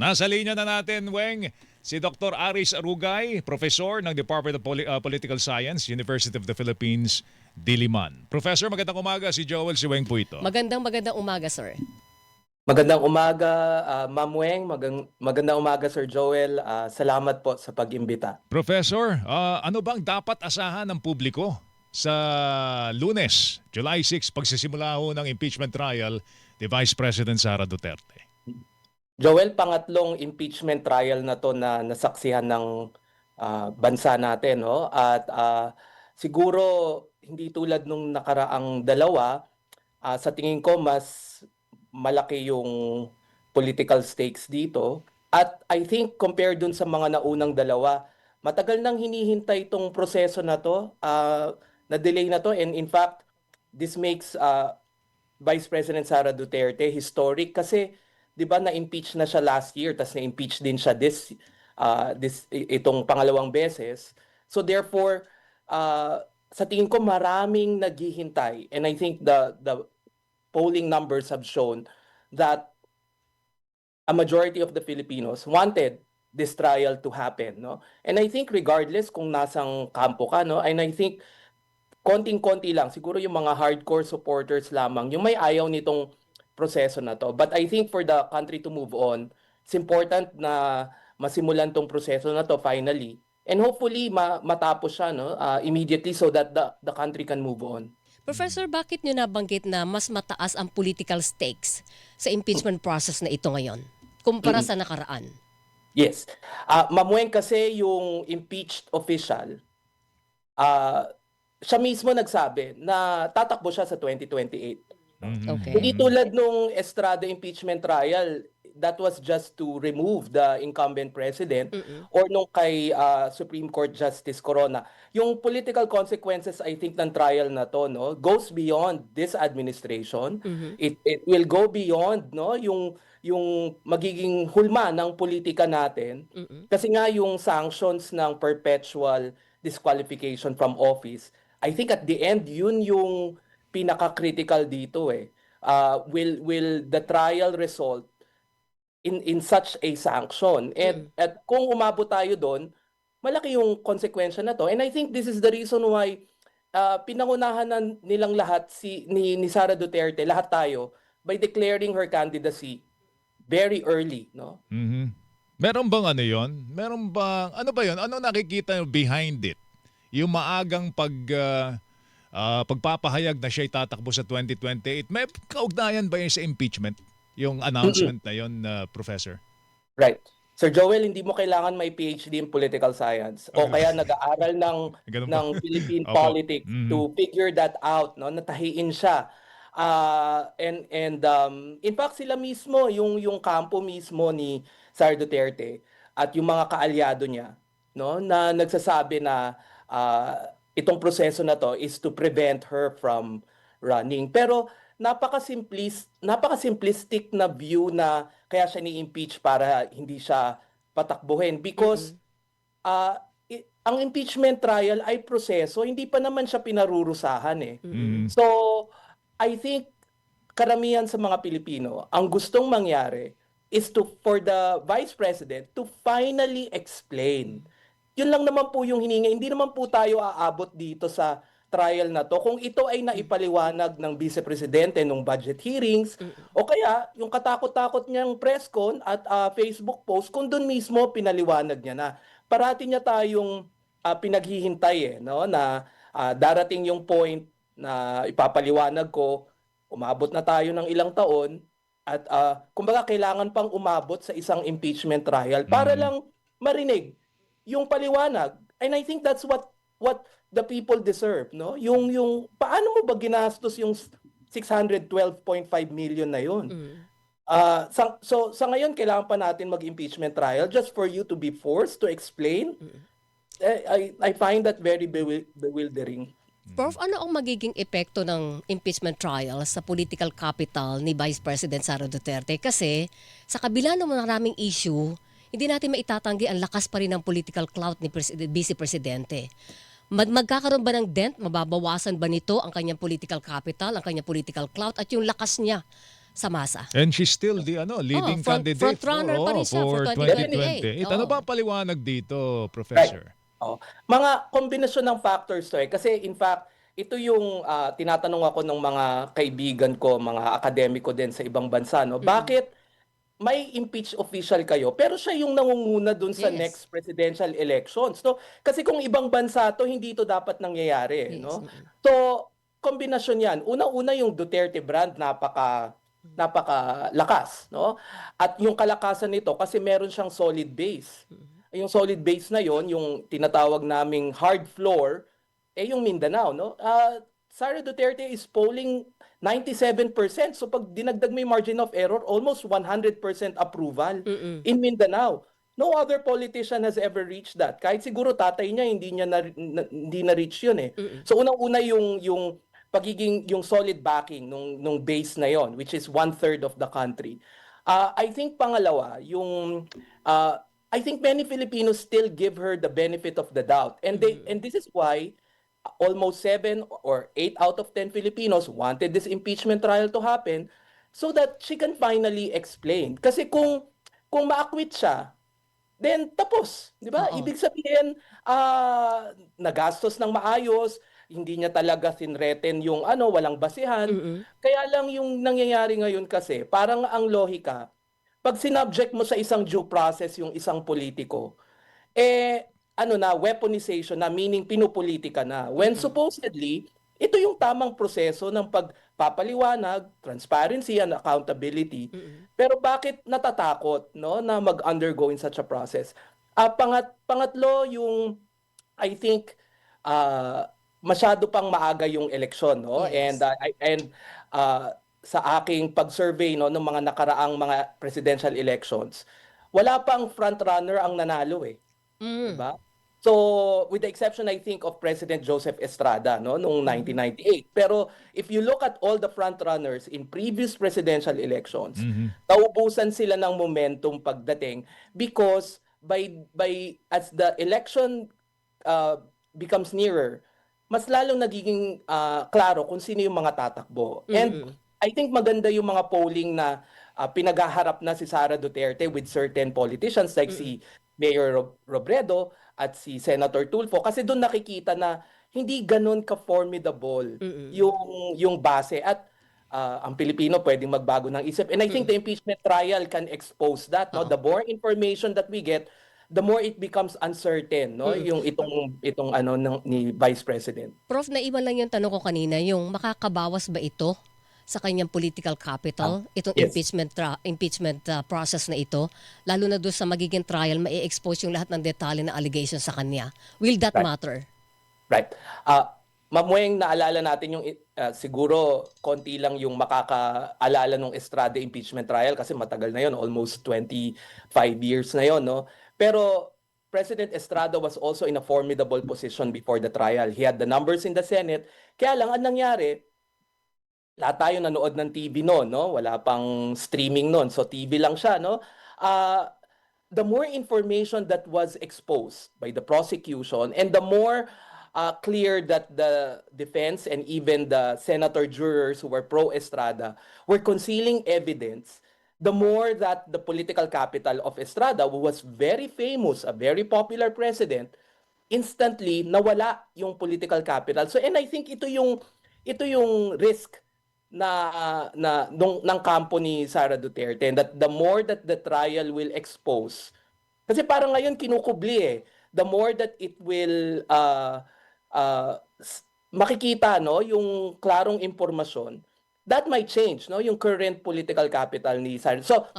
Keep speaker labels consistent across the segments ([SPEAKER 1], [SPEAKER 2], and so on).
[SPEAKER 1] Nasa linya na natin, Weng, si Dr. Aris Arugay, Professor ng Department of Political Science, University of the Philippines, Diliman. Professor, magandang umaga. Si Joel, si Weng po ito.
[SPEAKER 2] Magandang umaga, sir.
[SPEAKER 3] Magandang umaga, Ma'am Weng. Magandang umaga, Sir Joel. Salamat po sa pag-imbita.
[SPEAKER 1] Professor, ano bang dapat asahan ng publiko sa Lunes, July 6, pagsisimula ho ng impeachment trial ni Vice President Sara Duterte?
[SPEAKER 3] Joel, pangatlong impeachment trial na to na nasaksihan ng bansa natin, no? At siguro hindi tulad nung nakaraang dalawa, sa tingin ko mas malaki yung political stakes dito. At I think compared dun sa mga naunang dalawa, matagal nang hinihintay itong proseso na to, na-delay na to. And in fact, this makes Vice President Sara Duterte historic kasi 'di ba na-impeach na siya last year, tas na-impeach din siya itong pangalawang beses. So therefore, sa tingin ko maraming naghihintay, and I think the polling numbers have shown that a majority of the Filipinos wanted this trial to happen, no? And I think regardless kung nasang kampo ka, no, and I think konting-konti lang, siguro yung mga hardcore supporters lamang, yung may ayaw nitong proseso na to. But I think for the country to move on, it's important na masimulan tong proseso na to finally. And hopefully matapos siya, no, immediately so that the country can move on.
[SPEAKER 2] Professor, bakit nyo nabanggit na mas mataas ang political stakes sa impeachment process na ito ngayon kumpara sa nakaraan?
[SPEAKER 3] Yes. Ma'am Weng, kasi yung impeached official, siya mismo nagsabi na tatakbo siya sa 2028.
[SPEAKER 2] Okay.
[SPEAKER 3] Hindi tulad nung Estrada impeachment trial, that was just to remove the incumbent president, or nung kay Supreme Court Justice Corona. Yung political consequences, I think, ng trial na to, no, goes beyond this administration. It will go beyond, no, yung magiging hulma ng politika natin. Kasi nga yung sanctions ng perpetual disqualification from office, I think at the end yun yung pinaka-critical dito eh. Will the trial result in such a sanction? At kung umabot tayo doon, malaki yung konsekwensya na to. And I think this is the reason why pinangunahan na nilang lahat ni Sara Duterte, lahat tayo, by declaring her candidacy very early, no?
[SPEAKER 1] Meron bang ano yon? Meron bang, ano ba yon? Ano nakikita behind it? Yung maagang pagpapahayag na siya'y tatakbo sa 2028, may kaugnayan ba yun sa impeachment? Yung announcement na yun, Professor?
[SPEAKER 3] Right. Sir Joel, hindi mo kailangan may PhD in political science o kaya nag-aaral ng Philippine politics to figure that out, no? Natahiin siya. In fact, sila mismo, yung kampo mismo ni Sara Duterte at yung mga kaalyado niya, no, na nagsasabi na itong proseso na to is to prevent her from running. Pero napaka-simplistic na view na kaya siya ni-impeach para hindi siya patakbuhin. Because ang impeachment trial ay proseso, hindi pa naman siya pinarurusahan eh. So, I think karamihan sa mga Pilipino, ang gustong mangyari is for the Vice President to finally explain. Yun lang naman po yung hininga. Hindi naman po tayo aabot dito sa trial na to kung ito ay naipaliwanag ng Vice Presidente nung budget hearings, o kaya yung katakot-takot niyang press con at Facebook post kung doon mismo pinaliwanag niya na. Parati niya tayong pinaghihintay no, na darating yung point na ipapaliwanag ko, umabot na tayo ng ilang taon at kumbaga kailangan pang umabot sa isang impeachment trial para lang marinig yung paliwanag. And I think that's what the people deserve, no? Yung paano mo ba ginastos yung 612.5 million na yun? So sa ngayon kailangan pa natin mag-impeachment trial just for you to be forced to explain. I find that very bewildering.
[SPEAKER 2] Prof, ano ang magiging epekto ng impeachment trial sa political capital ni Vice President Sara Duterte? Kasi sa kabila ng maraming issue, hindi natin maitatanggi ang lakas pa rin ng political clout ni Vice Presidente. Magkakaroon ba ng dent? Mababawasan ba nito ang kanyang political capital, ang kanyang political clout at yung lakas niya sa masa.
[SPEAKER 1] And she's still the leading candidate
[SPEAKER 2] front runner pa rin siya for
[SPEAKER 1] 2028.
[SPEAKER 2] 2028.
[SPEAKER 1] Ano
[SPEAKER 2] Oo.
[SPEAKER 1] ba ang paliwanag dito, Professor?
[SPEAKER 3] Oh. Mga kombinasyon ng factors to kasi in fact ito yung tinatanong ako ng mga kaibigan ko, mga akademiko din sa ibang bansa, no. Bakit may impeach official kayo pero siya yung nangunguna dun sa
[SPEAKER 2] Yes.
[SPEAKER 3] next presidential elections, no? Kasi kung ibang bansa to hindi to dapat nangyayari,
[SPEAKER 2] Yes.
[SPEAKER 3] no? So kombinasyon 'yan. Una-una yung Duterte brand napakalakas, no? At yung kalakasan nito kasi meron siyang solid base. Yung solid base na yon, yung tinatawag naming hard floor, yung Mindanao, no? Sara Duterte is polling 97%. So pag dinagdag mo yung margin of error, almost 100% approval in Mindanao. No other politician has ever reached that. Kahit siguro tatay niya hindi na reach 'yun eh. So unang-una yung pagiging yung solid backing nung base na 'yon, which is 1/3 of the country. I think pangalawa, I think many Filipinos still give her the benefit of the doubt. And this is why almost 7 or 8 out of 10 Filipinos wanted this impeachment trial to happen so that she can finally explain. Kasi kung ma-acquit siya, then tapos, 'di ba?
[SPEAKER 2] Oo.
[SPEAKER 3] Ibig sabihin nagastos ng maayos, hindi niya talaga sinreten yung walang basihan. Kaya lang yung nangyayari ngayon kasi, parang ang lohika, pag sinubject mo sa isang due process yung isang politiko, weaponization na, meaning pinupolitika na. When supposedly, ito yung tamang proseso ng pagpapaliwanag, transparency and accountability. Pero bakit natatakot, no, na mag-undergo in such a process? Pangatlo, yung I think masyado pang maaga yung eleksyon, no?
[SPEAKER 2] Yes.
[SPEAKER 3] And sa aking pag-survey, no, ng mga nakaraang mga presidential elections, wala pang front runner ang nanalo eh. Diba? So, with the exception, I think, of President Joseph Estrada, no, noong 1998. Pero if you look at all the front runners in previous presidential elections, naubusan sila ng momentum pagdating because as the election becomes nearer, mas lalong nagiging klaro kung sino yung mga tatakbo. And I think maganda yung mga polling na pinaghaharap na si Sara Duterte with certain politicians like si Mayor Robredo at si Senator Tulfo, kasi doon nakikita na hindi ganun ka-formidable yung base at ang Pilipino pwedeng magbago ng isip. And I think the impeachment trial can expose that, no? The more information that we get, the more it becomes uncertain, no? Yung itong ni Vice President.
[SPEAKER 2] Prof, naiwan lang yung tanong ko kanina, yung makakabawas ba ito sa kanyang political capital, itong
[SPEAKER 3] yes.
[SPEAKER 2] impeachment process na ito, lalo na doon sa magiging trial, mai-expose yung lahat ng detalye na allegations sa kanya. Will that matter?
[SPEAKER 3] Right. Ma'am Weng, naalala natin yung siguro konti lang yung makakaalala ng Estrada impeachment trial kasi matagal na yon, almost 25 years na yon, no? Pero President Estrada was also in a formidable position before the trial. He had the numbers in the Senate. Kaya lang ang nangyari, lahat tayo nanood ng TV noon, no? Wala pang streaming noon. So TV lang siya, no? The more information that was exposed by the prosecution and the more clear that the defense and even the senator jurors who were pro-Estrada were concealing evidence, the more that the political capital of Estrada, who was very famous, a very popular president, instantly nawala yung political capital. So, and I think ito yung risk ng kampo ni Sara Duterte, and that the more that the trial will expose, kasi parang ngayon kinukubli eh, the more that it will makikita, no, yung klarong impormasyon, that might change, no, yung current political capital ni Sara. So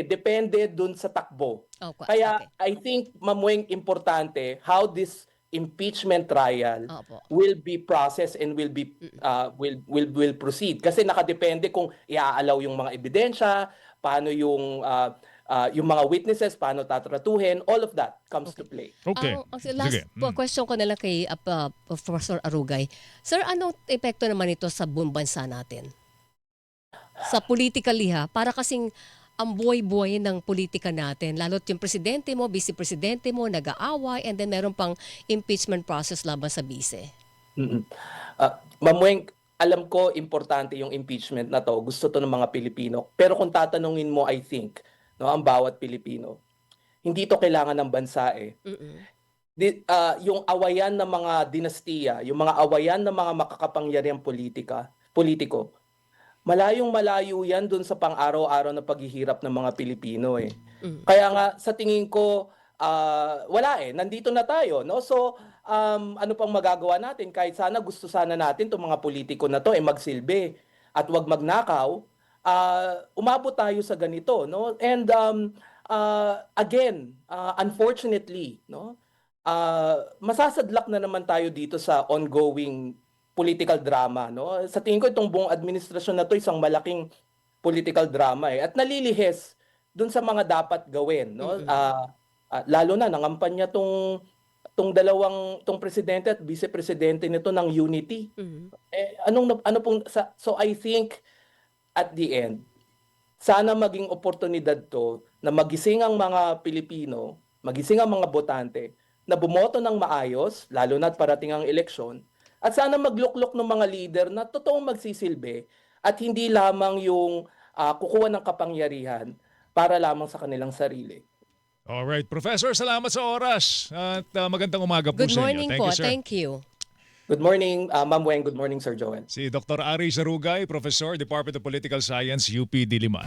[SPEAKER 3] depende dun sa takbo. Kaya I think, Ma'am Weng, importante how this impeachment trial will be processed and will proceed, kasi nakadepende kung iaalaw yung mga ebidensya, paano yung mga witnesses, paano tatratuhin, all of that comes to play.
[SPEAKER 1] Okay.
[SPEAKER 2] Last question ko na lang kay Professor Arugay. Sir, anong epekto naman ito sa buong bansa natin? Sa politically para kasing ang buhay-buhay ng politika natin, lalo't yung presidente mo, vice-presidente mo, nag-aaway, and then meron pang impeachment process laban sa vice.
[SPEAKER 3] Ma'am Weng, alam ko importante yung impeachment na to. Gusto to ng mga Pilipino. Pero kung tatanungin mo, I think, no, ang bawat Pilipino, hindi to kailangan ng bansa eh. Yung awayan ng mga dinastiya, yung mga awayan ng mga makakapangyarihang politiko, malayong malayo yan dun sa pang-araw-araw na paghihirap ng mga Pilipino eh. Kaya nga sa tingin ko wala eh, nandito na tayo, no? So ano pang magagawa natin? Kahit gusto sana natin itong mga politiko na to magsilbi at wag magnakaw, umabot tayo sa ganito, no? And again, unfortunately, no? Masasadlak na naman tayo dito sa ongoing political drama, no? Sa tingin ko itong buong administrasyon na to isang malaking political drama eh, at nalilihis dun sa mga dapat gawin, no? Lalo na nangampanya tong presidente at vice-presidente nito ng unity. So I think at the end, sana maging oportunidad to na magising ang mga Pilipino, magising ang mga botante na bumoto ng maayos, lalo na't parating ang eleksyon, at sana magluklok ng mga leader na totoong magsisilbi at hindi lamang yung kukuha ng kapangyarihan para lamang sa kanilang sarili.
[SPEAKER 1] Alright, Professor, salamat sa oras at magandang umaga po
[SPEAKER 2] Good
[SPEAKER 1] sa inyo.
[SPEAKER 2] morning
[SPEAKER 1] Thank
[SPEAKER 2] po.
[SPEAKER 1] you, sir.
[SPEAKER 2] Thank you.
[SPEAKER 3] Good morning, Ma'am Weng. Good morning, Sir Joel.
[SPEAKER 1] Si Dr. Aris Arugay, Professor, Department of Political Science, UP Diliman.